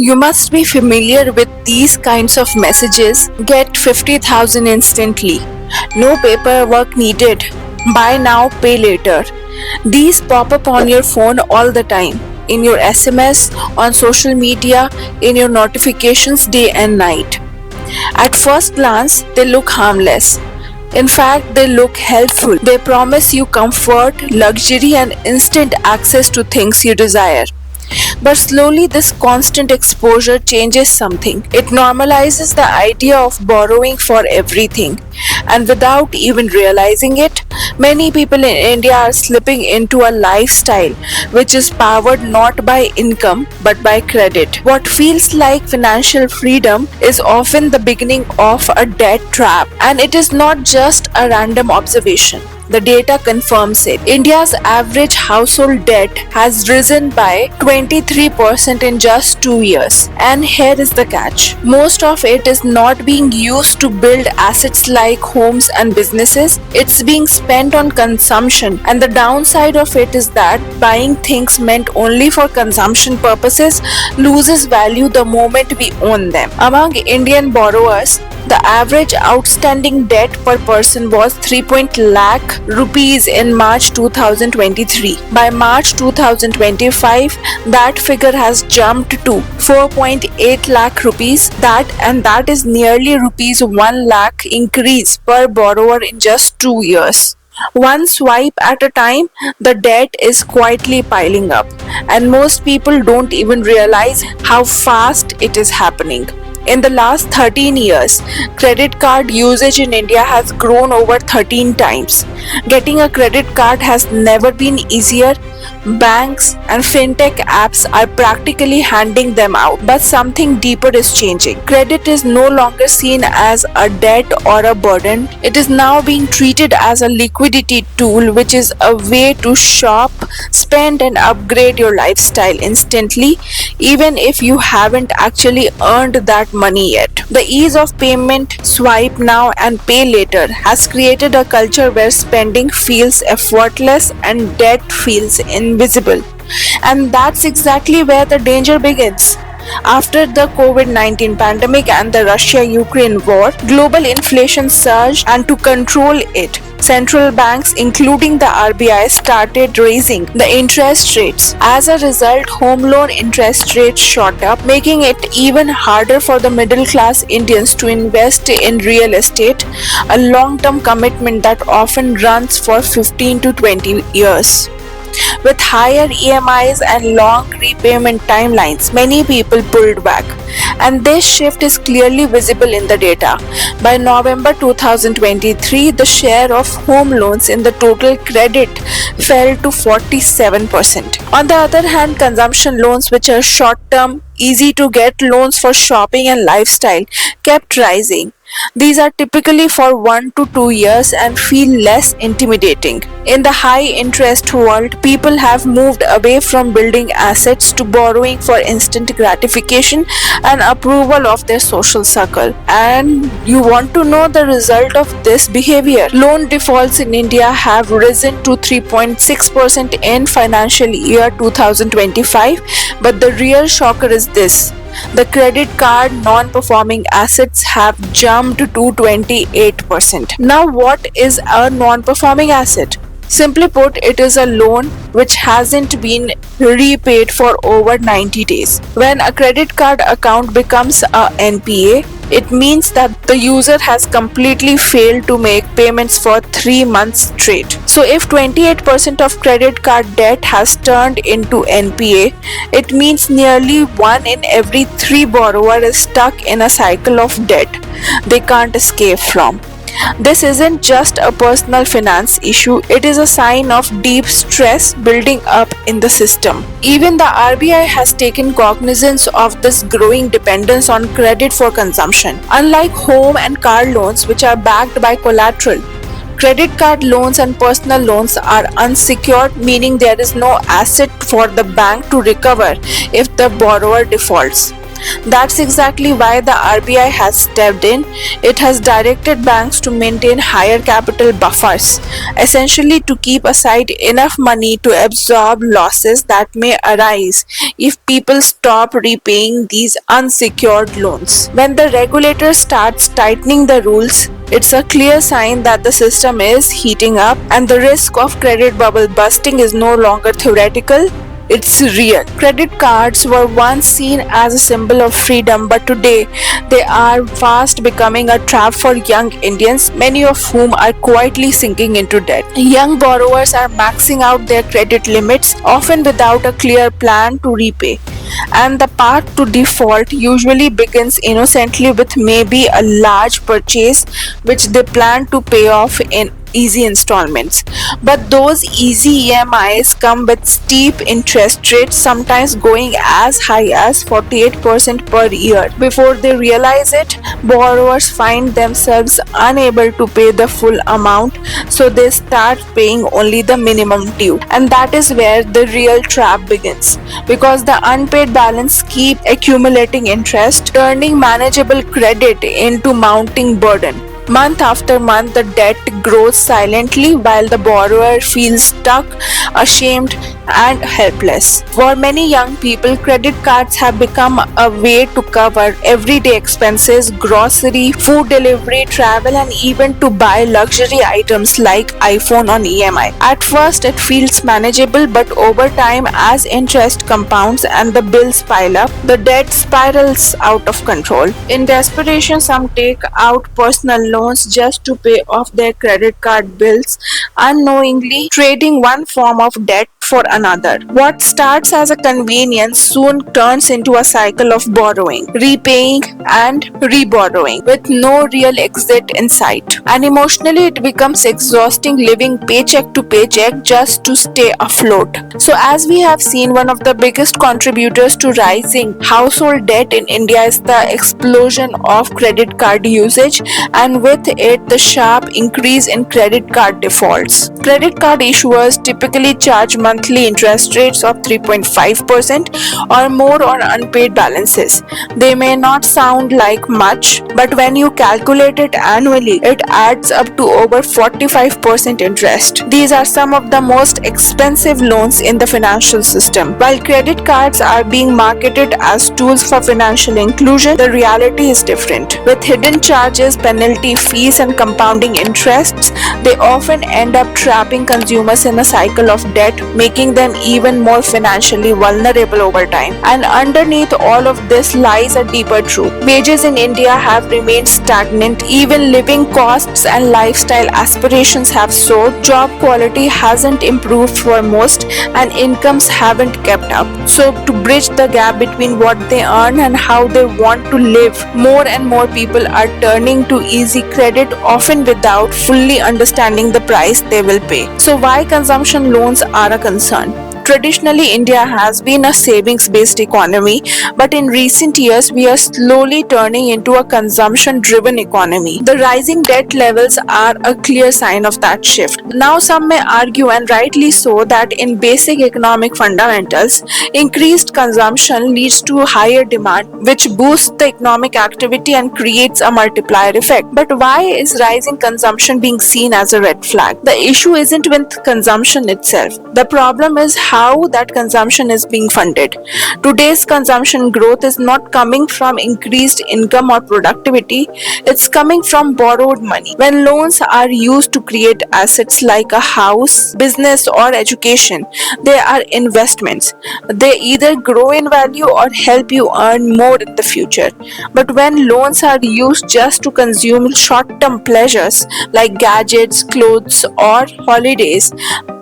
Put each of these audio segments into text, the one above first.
You must be familiar with these kinds of messages. Get 50,000 instantly. No paperwork needed. Buy now, pay later. These pop up on your phone all the time. In your SMS, on social media, in your notifications day and night. At first glance, they look harmless. In fact, they look helpful. They promise you comfort, luxury, and instant access to things you desire. But slowly, this constant exposure changes something. It normalizes the idea of borrowing for everything. And without even realizing it, many people in India are slipping into a lifestyle which is powered not by income but by credit. What feels like financial freedom is often the beginning of a debt trap, and it is not just a random observation. The data confirms it. India's average household debt has risen by 23% in just 2 years. And here is the catch. Most of it is not being used to build assets like homes and businesses. It's being spent on consumption. And the downside of it is that buying things meant only for consumption purposes loses value the moment we own them. Among Indian borrowers, the average outstanding debt per person was 3 lakh rupees in March 2023. By March 2025, that figure has jumped to 4.8 lakh rupees. That is nearly rupees 1 lakh increase per borrower in just 2 years. One swipe at a time, the debt is quietly piling up, and most people don't even realize how fast it is happening. In the last 13 years, credit card usage in India has grown over 13 times. Getting a credit card has never been easier. Banks and fintech apps are practically handing them out, but something deeper is changing. Credit is no longer seen as a debt or a burden. It is now being treated as a liquidity tool, which is a way to shop, spend, and upgrade your lifestyle instantly, even if you haven't actually earned that money yet. The ease of payment, swipe now and pay later, has created a culture where spending feels effortless and debt feels invisible. And that's exactly where the danger begins. After the COVID-19 pandemic and the Russia-Ukraine war, global inflation surged, and to control it, central banks, including the RBI, started raising the interest rates. As a result, home loan interest rates shot up, making it even harder for the middle class Indians to invest in real estate, a long-term commitment that often runs for 15 to 20 years. With higher EMIs and long repayment timelines, many people pulled back, and this shift is clearly visible in the data. By November 2023, the share of home loans in the total credit fell to 47%. On the other hand, consumption loans, which are short-term, easy-to-get loans for shopping and lifestyle, kept rising. These are typically for 1 to 2 years and feel less intimidating. In the high interest world, people have moved away from building assets to borrowing for instant gratification and approval of their social circle. And you want to know the result of this behavior? Loan defaults in India have risen to 3.6% in financial year 2025, but the real shocker is this. The credit card non-performing assets have jumped to 28%. Now, what is a non-performing asset? Simply put, it is a loan which hasn't been repaid for over 90 days. When a credit card account becomes a NPA, it means that the user has completely failed to make payments for 3 months straight. So if 28% of credit card debt has turned into NPA, it means nearly 1 in every 3 borrower is stuck in a cycle of debt they can't escape from. This isn't just a personal finance issue, it is a sign of deep stress building up in the system. Even the RBI has taken cognizance of this growing dependence on credit for consumption. Unlike home and car loans, which are backed by collateral, credit card loans and personal loans are unsecured, meaning there is no asset for the bank to recover if the borrower defaults. That's exactly why the RBI has stepped in. It has directed banks to maintain higher capital buffers, essentially to keep aside enough money to absorb losses that may arise if people stop repaying these unsecured loans. When the regulator starts tightening the rules, it's a clear sign that the system is heating up and the risk of credit bubble busting is no longer theoretical. It's real. Credit cards were once seen as a symbol of freedom, but today they are fast becoming a trap for young Indians, many of whom are quietly sinking into debt. Young borrowers are maxing out their credit limits, often without a clear plan to repay. And the path to default usually begins innocently with maybe a large purchase which they plan to pay off in easy installments. But those easy EMIs come with steep interest rates, sometimes going as high as 48% per year. Before they realize it, borrowers find themselves unable to pay the full amount, so they start paying only the minimum due. And that is where the real trap begins, because the unpaid balance keep accumulating interest, turning manageable credit into mounting burden. Month after month, the debt grows silently while the borrower feels stuck, ashamed, and helpless. For many young people, credit cards have become a way to cover everyday expenses, grocery, food delivery, travel, and even to buy luxury items like iPhone on EMI. At first, it feels manageable, but over time, as interest compounds and the bills pile up, the debt spirals out of control. In desperation, some take out personal loans just to pay off their credit card bills, unknowingly trading one form of debt for another. What starts as a convenience soon turns into a cycle of borrowing, repaying, and reborrowing with no real exit in sight. And emotionally, it becomes exhausting living paycheck to paycheck just to stay afloat. So, as we have seen, one of the biggest contributors to rising household debt in India is the explosion of credit card usage, and with it, the sharp increase in credit card defaults. Credit card issuers typically charge monthly interest rates of 3.5% or more on unpaid balances. They may not sound like much, but when you calculate it annually, it adds up to over 45% interest. These are some of the most expensive loans in the financial system. While credit cards are being marketed as tools for financial inclusion, the reality is different. With hidden charges, penalty fees, and compounding interests, they often end up trapping consumers in a cycle of debt, making them even more financially vulnerable over time. And underneath all of this lies a deeper truth. Wages in India have remained stagnant, even living costs and lifestyle aspirations have soared, job quality hasn't improved for most, and incomes haven't kept up. So, to bridge the gap between what they earn and how they want to live, more and more people are turning to easy credit, often without fully understanding the price they will pay. So, why consumption loans are a concern? Traditionally, India has been a savings-based economy, but in recent years, we are slowly turning into a consumption-driven economy. The rising debt levels are a clear sign of that shift. Now, some may argue, and rightly so, that in basic economic fundamentals, increased consumption leads to higher demand, which boosts the economic activity and creates a multiplier effect. But why is rising consumption being seen as a red flag? The issue isn't with consumption itself. The problem is how that consumption is being funded. Today's consumption growth is not coming from increased income or productivity, it's coming from borrowed money. When loans are used to create assets like a house, business, or education, they are investments. They either grow in value or help you earn more in the future. But when loans are used just to consume short-term pleasures like gadgets, clothes, or holidays,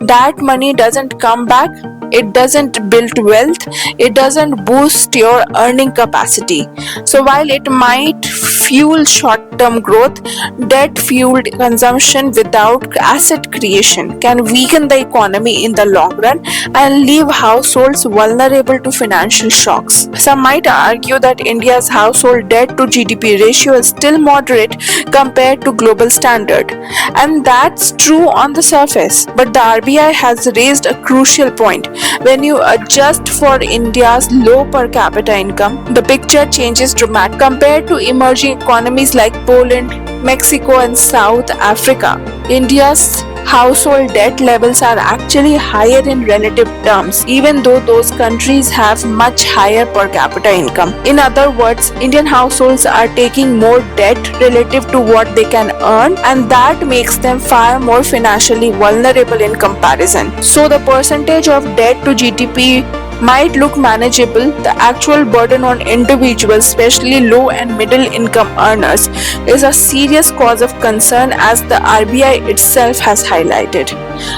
that money doesn't come back, it doesn't build wealth, it doesn't boost your earning capacity. So while it might fuel short short-term growth. Debt-fueled consumption without asset creation can weaken the economy in the long run and leave households vulnerable to financial shocks. Some might argue that India's household debt to GDP ratio is still moderate compared to global standard, and that's true on the surface. But the RBI has raised a crucial point. When you adjust for India's low per capita income, the picture changes dramatically compared to emerging economies like Poland, Mexico, and South Africa. India's household debt levels are actually higher in relative terms, even though those countries have much higher per capita income. In other words, Indian households are taking more debt relative to what they can earn, and that makes them far more financially vulnerable in comparison. So the percentage of debt to GDP might look manageable. The actual burden on individuals, especially low and middle income earners, is a serious cause of concern, as the RBI itself has highlighted.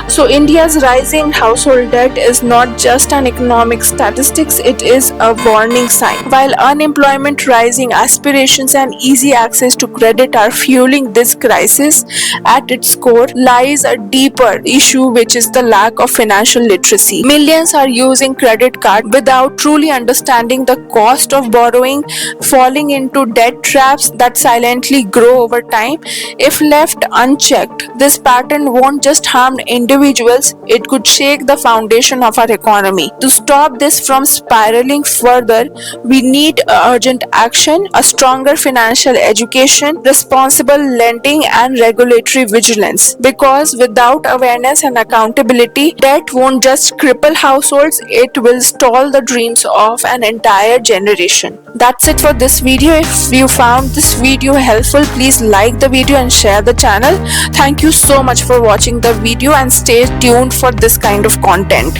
So India's rising household debt is not just an economic statistics, it is a warning sign. While unemployment rising, aspirations and easy access to credit are fueling this crisis, at its core lies a deeper issue, which is the lack of financial literacy. Millions are using credit card without truly understanding the cost of borrowing, falling into debt traps that silently grow over time. If left unchecked, this pattern won't just harm individuals, it could shake the foundation of our economy. To stop this from spiraling further, we need urgent action, a stronger financial education, responsible lending, and regulatory vigilance. Because without awareness and accountability, debt won't just cripple households, it will stall the dreams of an entire generation. That's it for this video. If you found this video helpful, please like the video and share the channel. Thank you so much for watching the video, and stay tuned for this kind of content.